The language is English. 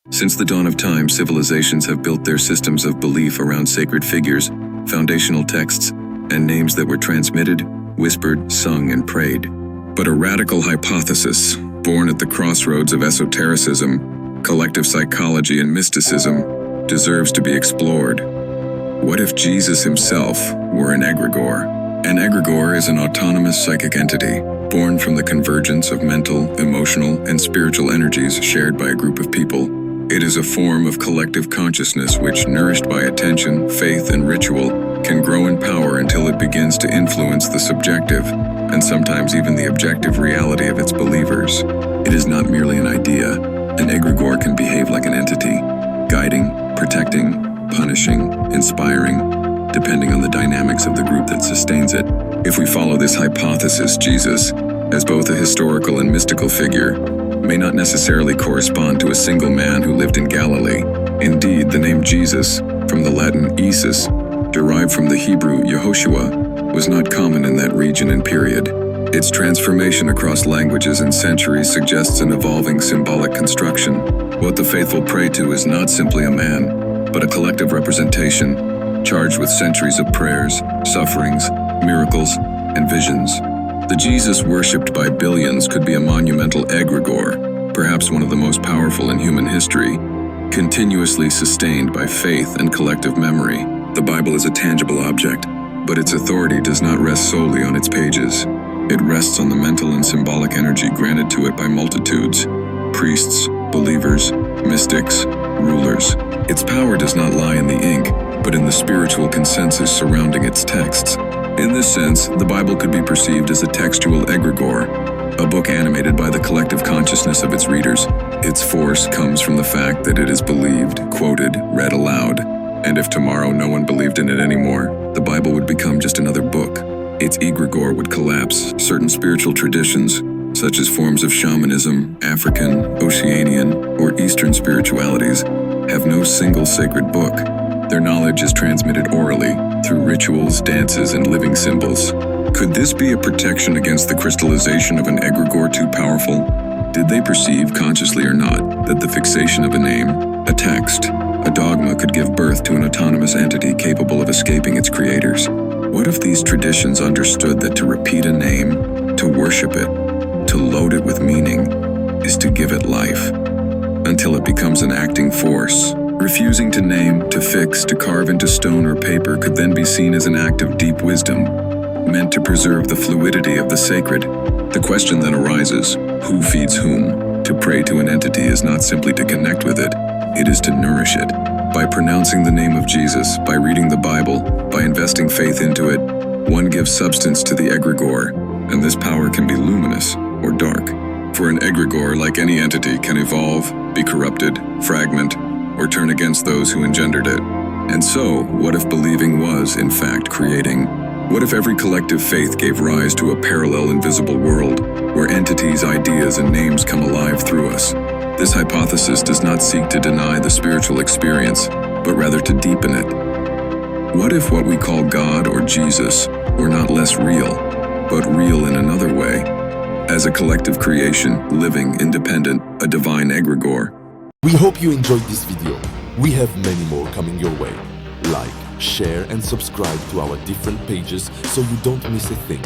Since the dawn of time, civilizations have built their systems of belief around sacred figures, foundational texts, and names that were transmitted, whispered, sung, and prayed. But a radical hypothesis, born at the crossroads of esotericism, collective psychology, and mysticism, deserves to be explored. What if Jesus himself were an egregore? An egregore is an autonomous psychic entity, born from the convergence of mental, emotional, and spiritual energies shared by a group of people. It is a form of collective consciousness which, nourished by attention, faith, and ritual, can grow in power until it begins to influence the subjective, and sometimes even the objective reality of its believers. It is not merely an idea. An egregore can behave like an entity, guiding, protecting, punishing, inspiring, depending on the dynamics of the group that sustains it. If we follow this hypothesis, Jesus, as both a historical and mystical figure, may not necessarily correspond to a single man who lived in Galilee. Indeed, the name Jesus, from the Latin Iesous, derived from the Hebrew Yehoshua, was not common in that region and period. Its transformation across languages and centuries suggests an evolving symbolic construction. What the faithful pray to is not simply a man, but a collective representation, charged with centuries of prayers, sufferings, miracles, and visions. The Jesus worshipped by billions could be a monumental egregore, perhaps one of the most powerful in human history, continuously sustained by faith and collective memory. The Bible is a tangible object, but its authority does not rest solely on its pages. It rests on the mental and symbolic energy granted to it by multitudes, priests, believers, mystics, rulers. Its power does not lie in the ink, but in the spiritual consensus surrounding its texts. In this sense, the Bible could be perceived as a textual egregore, a book animated by the collective consciousness of its readers. Its force comes from the fact that it is believed, quoted, read aloud, and if tomorrow no one believed in it anymore, the Bible would become just another book. Its egregore would collapse. Certain spiritual traditions, such as forms of shamanism, African, Oceanian, or Eastern spiritualities, have no single sacred book. Their knowledge is transmitted orally, through rituals, dances, and living symbols. Could this be a protection against the crystallization of an egregore too powerful? Did they perceive, consciously or not, that the fixation of a name, a text, a dogma could give birth to an autonomous entity capable of escaping its creators? What if these traditions understood that to repeat a name, to worship it, to load it with meaning, is to give it life, until it becomes an acting force? Refusing to name, to fix, to carve into stone or paper could then be seen as an act of deep wisdom, meant to preserve the fluidity of the sacred. The question then arises, who feeds whom? To pray to an entity is not simply to connect with it, it is to nourish it. By pronouncing the name of Jesus, by reading the Bible, by investing faith into it, one gives substance to the egregore, and this power can be luminous or dark. For an egregore, like any entity, can evolve, be corrupted, fragment, or turn against those who engendered it. And so, what if believing was, in fact, creating? What if every collective faith gave rise to a parallel invisible world, where entities, ideas, and names come alive through us? This hypothesis does not seek to deny the spiritual experience, but rather to deepen it. What if what we call God or Jesus were not less real, but real in another way? As a collective creation, living, independent, a divine egregore. We hope you enjoyed this video. We have many more coming your way. Like, share, and subscribe to our different pages so you don't miss a thing.